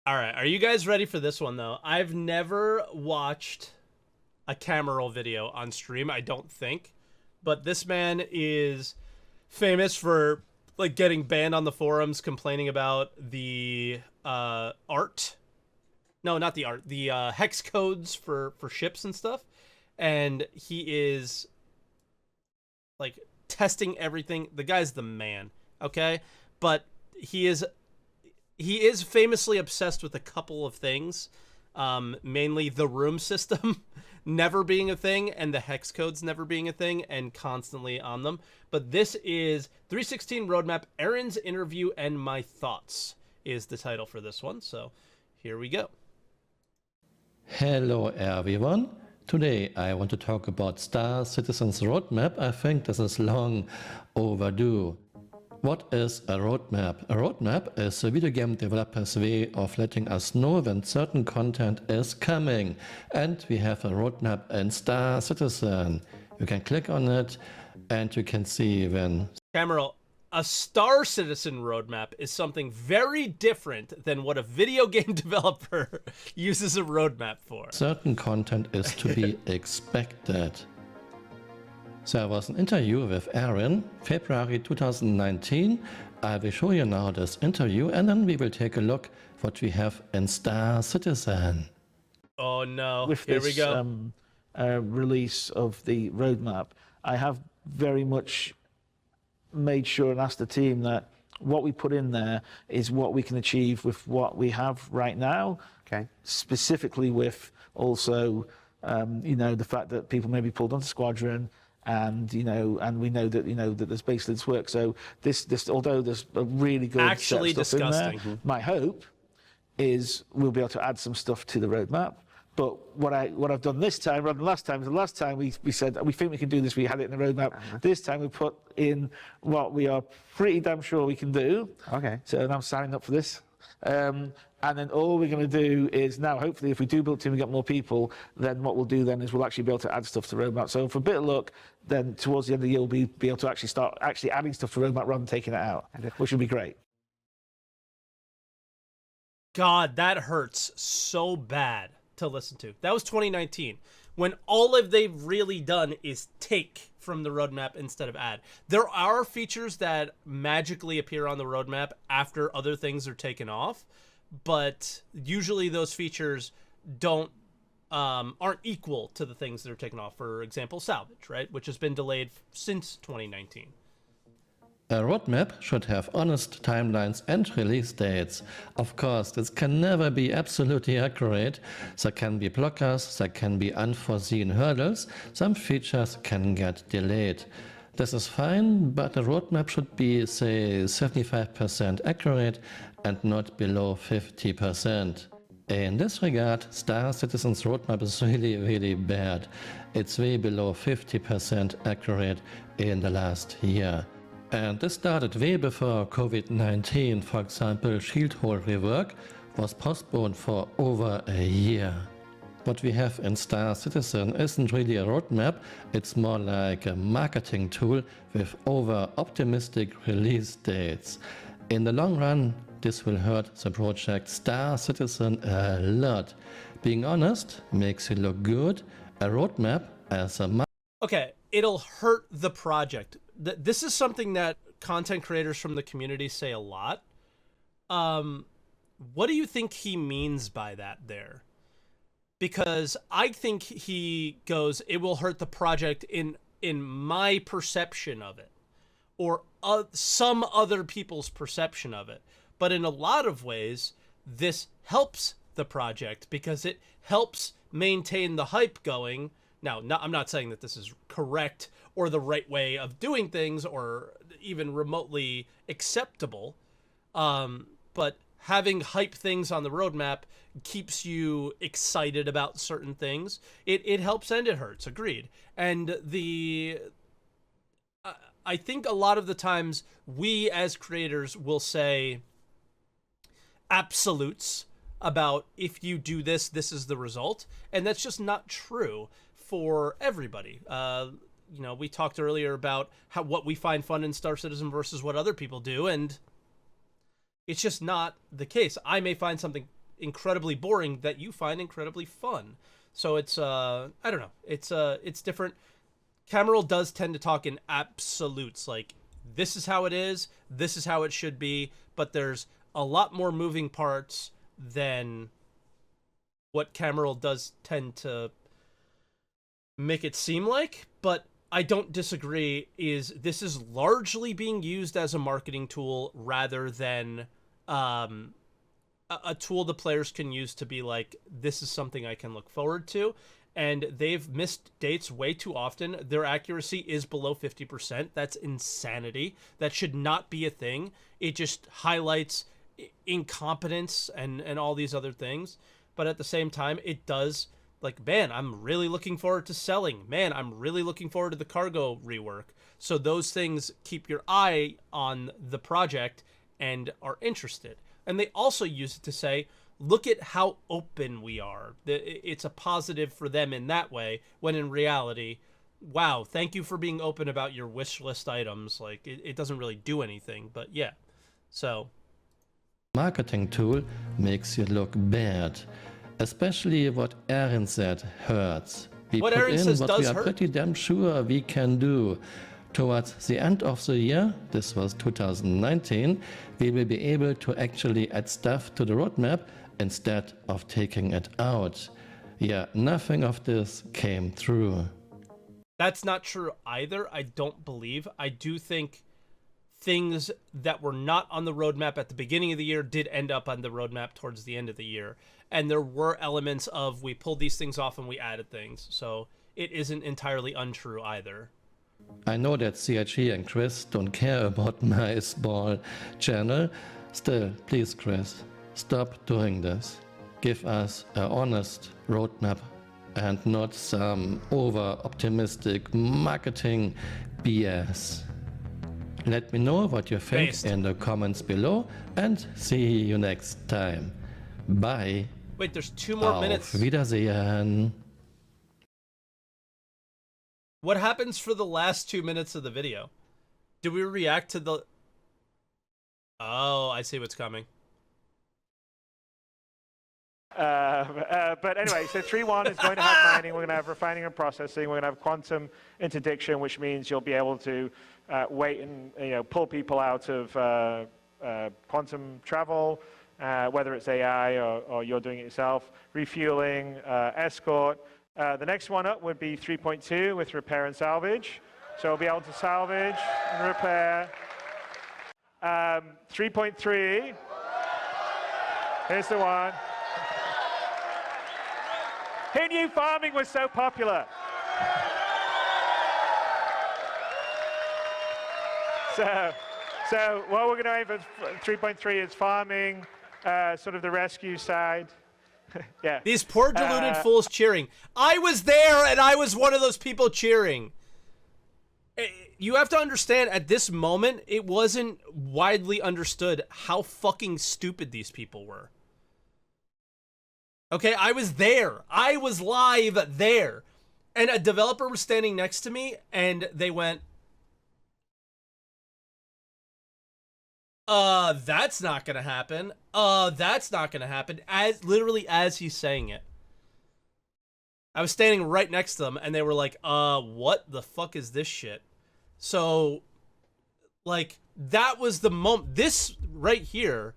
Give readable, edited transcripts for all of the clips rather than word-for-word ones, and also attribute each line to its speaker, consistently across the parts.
Speaker 1: All right, are you guys ready for this one though? I've never watched a camera roll video on stream, I don't think, but this man is famous for like getting banned on the forums, complaining about the art. No, not the art. The hex codes for ships and stuff, and he is like testing everything. The guy's the man, okay? But he is famously obsessed with a couple of things, mainly the room system never being a thing and the hex codes never being a thing and constantly on them. But this is 316 Roadmap, Aaron's Interview and My Thoughts is the title for this one. So here we go.
Speaker 2: Hello everyone. Today I want to talk about Star Citizen's roadmap. I think this is long overdue. What is a roadmap? A roadmap is a video game developer's way of letting us know when certain content is coming. And we have a roadmap in Star Citizen. You can click on it and you can see when...
Speaker 1: Cameron, a Star Citizen roadmap is something very different than what a video game developer uses a roadmap for.
Speaker 2: certain content is to be expected. So there was an interview with Aaron, February 2019. I will show you now this interview and then we will take a look what we have in Star Citizen.
Speaker 1: Oh no,
Speaker 3: With
Speaker 1: here
Speaker 3: this
Speaker 1: we go.
Speaker 3: release of the roadmap, I have very much made sure and asked the team that what we put in there is what we can achieve with what we have right now.
Speaker 4: Okay.
Speaker 3: Specifically with also, the fact that people may be pulled onto Squadron, and and we know that that there's base lids work. So this although there's a really good
Speaker 1: Actually
Speaker 3: set of stuff
Speaker 1: disgusting.
Speaker 3: in there, my hope is we'll be able to add some stuff to the roadmap. But what I've done this time rather than last time is the last time we said we think we can do this, we had it in the roadmap. This time we put in what we are pretty damn sure we can do.
Speaker 4: Okay.
Speaker 3: So I'm signing up for this. And then all we're going to do is now, hopefully, if we do build a team and get more people, then what we'll do then is we'll actually be able to add stuff to the roadmap. So for a bit of luck, then towards the end of the year, we'll be able to actually start adding stuff to the roadmap rather than taking it out, which would be great.
Speaker 1: God, that hurts so bad to listen to. That was 2019, when all of they've really done is take from the roadmap instead of add. There are features that magically appear on the roadmap after other things are taken off, but usually those features aren't equal to the things that are taken off. For example, salvage, right, which has been delayed since 2019.
Speaker 2: A roadmap should have honest timelines and release dates. Of course, this can never be absolutely accurate. There can be blockers, there can be unforeseen hurdles, some features can get delayed. This is fine, but a roadmap should be, say, 75% accurate and not below 50%. In this regard, Star Citizen's roadmap is really bad. It's way below 50% accurate in the last year. And this started way before COVID-19. For example, Shield Hole rework was postponed for over a year. What we have in Star Citizen isn't really a roadmap, it's more like a marketing tool with over-optimistic release dates. In the long run, this will hurt the project Star Citizen a lot. Being honest makes it look good. A roadmap as a
Speaker 1: Okay, it'll hurt the project. This is something that content creators from the community say a lot. What do you think he means by that there? Because I think he goes, it will hurt the project in my perception of it, or some other people's perception of it. But in a lot of ways, this helps the project because it helps maintain the hype going. Now, I'm not saying that this is correct or the right way of doing things or even remotely acceptable, but having hype things on the roadmap keeps you excited about certain things. It helps and it hurts, agreed. And I think a lot of the times we as creators will say absolutes about if you do this, this is the result. And that's just not true for everybody. We talked earlier about what we find fun in Star Citizen versus what other people do, and it's just not the case. I may find something incredibly boring that you find incredibly fun. So it's I don't know. It's different. Cameron does tend to talk in absolutes, like this is how it is, this is how it should be, but there's a lot more moving parts than what Cameron does tend to make it seem like. But I don't disagree, this is largely being used as a marketing tool rather than a tool the players can use to be like, this is something I can look forward to. And they've missed dates way too often. Their accuracy is below 50%. That's insanity. That should not be a thing. It just highlights incompetence and all these other things. But at the same time, it does, like, man, I'm really looking forward to selling. Man, I'm really looking forward to the cargo rework. So those things keep your eye on the project and are interested. And they also use it to say, look at how open we are. It's a positive for them in that way, when in reality, wow, thank you for being open about your wish list items. Like, it doesn't really do anything, but yeah. So
Speaker 2: Marketing tool makes you look bad. Especially what Aaron said hurts. We
Speaker 1: What
Speaker 2: put
Speaker 1: Aaron
Speaker 2: in
Speaker 1: says
Speaker 2: what
Speaker 1: does
Speaker 2: we are
Speaker 1: hurt.
Speaker 2: pretty damn sure we can do. Towards the end of the year, this was 2019, we will be able to actually add stuff to the roadmap instead of taking it out. Yeah, nothing of this came through.
Speaker 1: that's not true either, I don't believe. I do think things that were not on the roadmap at the beginning of the year did end up on the roadmap towards the end of the year. And there were elements of, we pulled these things off and we added things. So it isn't entirely untrue either.
Speaker 2: I know that CHE and Chris don't care about my small channel. Still, please Chris, stop doing this. Give us an honest roadmap and not some over-optimistic marketing BS. Let me know what you think
Speaker 1: Based.
Speaker 2: in the comments below and see you next time. Bye.
Speaker 1: Wait, there's 2 more
Speaker 2: Auf
Speaker 1: minutes.
Speaker 2: Wiedersehen.
Speaker 1: What happens for the last 2 minutes of the video? Do we react to the... Oh, I see what's coming.
Speaker 4: But anyway, so 3.1 is going to have mining, we're going to have refining and processing, we're going to have quantum interdiction, which means you'll be able to wait and pull people out of quantum travel, whether it's AI or you're doing it yourself, refueling, escort. The next one up would be 3.2 with repair and salvage. So we'll be able to salvage and repair. 3.3, here's the one. Who knew farming was so popular? So what we're going to aim for 3.3 is farming, sort of the rescue side. Yeah.
Speaker 1: These poor deluded fools cheering. I was there and I was one of those people cheering. You have to understand, at this moment, it wasn't widely understood how fucking stupid these people were. Okay, I was there. I was live there. And a developer was standing next to me and they went, that's not gonna happen. That's not gonna happen. Literally as he's saying it. I was standing right next to them and they were like, what the fuck is this shit? So, like, that was the moment. This right here,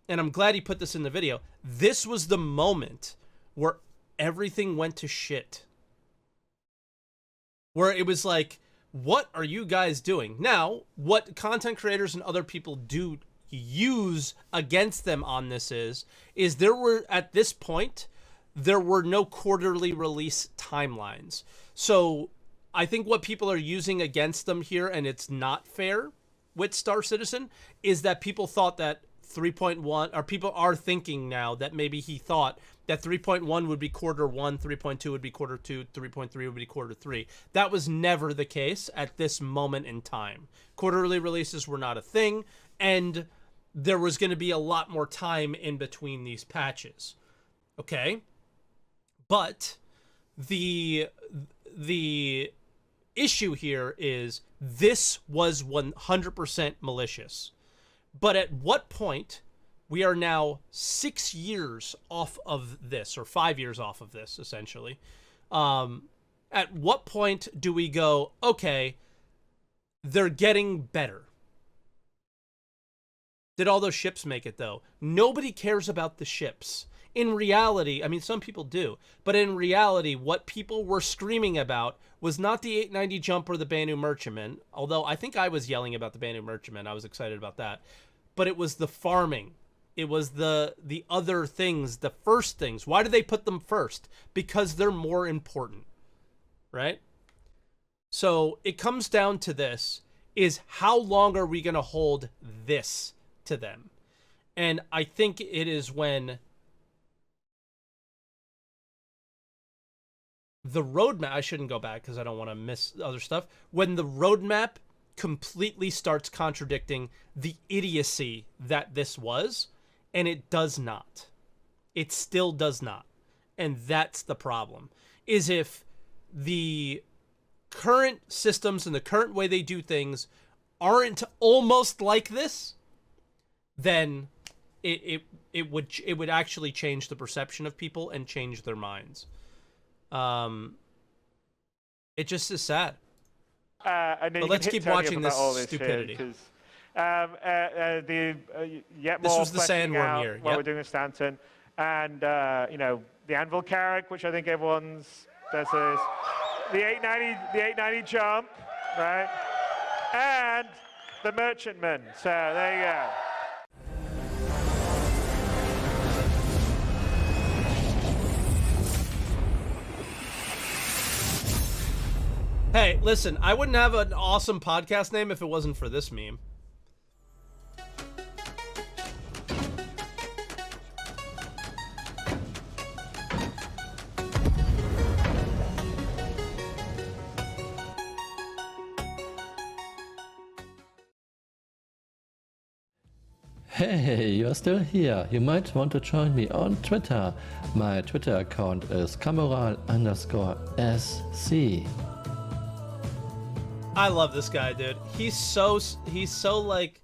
Speaker 1: and I'm glad he put this in the video, this was the moment where everything went to shit. Where it was like, what are you guys doing? Now, what content creators and other people do use against them on this is there were, at this point, there were no quarterly release timelines. So I think what people are using against them here, and it's not fair with Star Citizen, is that people thought that 3.1, or people are thinking now that maybe he thought that 3.1 would be quarter 1, 3.2 would be quarter 2, 3.3 would be quarter 3. That was never the case at this moment in time. Quarterly releases were not a thing, and there was going to be a lot more time in between these patches. Okay? But the issue here is this was 100% malicious. But at what point We are now 6 years off of this, or 5 years off of this, essentially. At what point do we go, okay, they're getting better? Did all those ships make it, though? Nobody cares about the ships. In reality, I mean, some people do, but in reality, what people were screaming about was not the 890 jump or the Banu Merchantman, although I think I was yelling about the Banu Merchantman. I was excited about that. But it was the farming. It was the other things, the first things. Why do they put them first? Because they're more important, right? So it comes down to this, is how long are we going to hold this to them? And I think it is when the roadmap, I shouldn't go back because I don't want to miss other stuff, when the roadmap completely starts contradicting the idiocy that this was, and it does not. It still does not. And that's the problem, is if the current systems and the current way they do things aren't almost like this, then it would actually change the perception of people and change their minds. It just is sad.
Speaker 4: And then
Speaker 1: but let's keep watching this stupidity.
Speaker 4: Yet more
Speaker 1: this was the
Speaker 4: fleshing
Speaker 1: sandworm
Speaker 4: out
Speaker 1: year.
Speaker 4: What we're doing with Stanton, and you know, the Anvil Carrack, which I think everyone's this is the 890 jump, right, and the Merchantman. So there you go.
Speaker 1: Hey, listen, I wouldn't have an awesome podcast name if it wasn't for this meme.
Speaker 2: Hey, you're still here. You might want to join me on Twitter. My Twitter account is Camoral_SC.
Speaker 1: I love this guy, dude. He's so like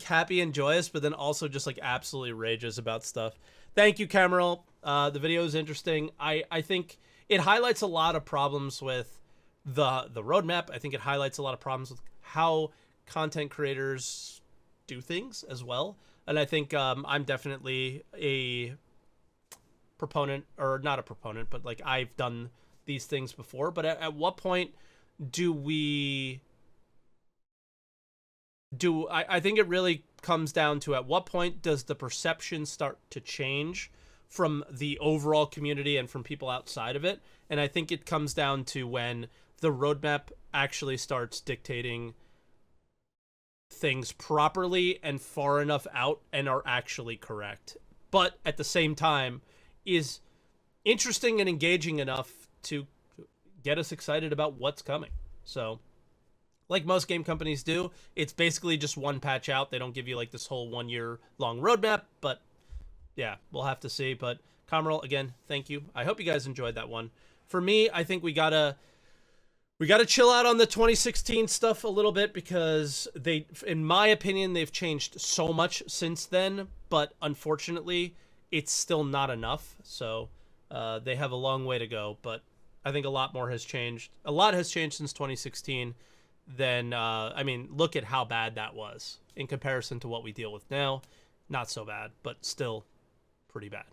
Speaker 1: happy and joyous, but then also just like absolutely rages about stuff. Thank you, Cameron. The video is interesting. I think it highlights a lot of problems with the roadmap. I think it highlights a lot of problems with how content creators do things as well. And I think I'm definitely a proponent, or not a proponent, but like I've done these things before. But at what point I think it really comes down to, at what point does the perception start to change from the overall community and from people outside of it? And I think it comes down to when the roadmap actually starts dictating things properly and far enough out and are actually correct, but at the same time is interesting and engaging enough to get us excited about what's coming. So like most game companies do, it's basically just one patch out. They don't give you like this whole 1 year long roadmap, but yeah, we'll have to see. But Cameron, again, thank you. I hope you guys enjoyed that one. For me, I think we gotta chill out on the 2016 stuff a little bit, because they, in my opinion, they've changed so much since then, but unfortunately it's still not enough. So they have a long way to go, but I think a lot more has changed. A lot has changed since 2016. Then, I mean, look at how bad that was in comparison to what we deal with now. Not so bad, but still pretty bad.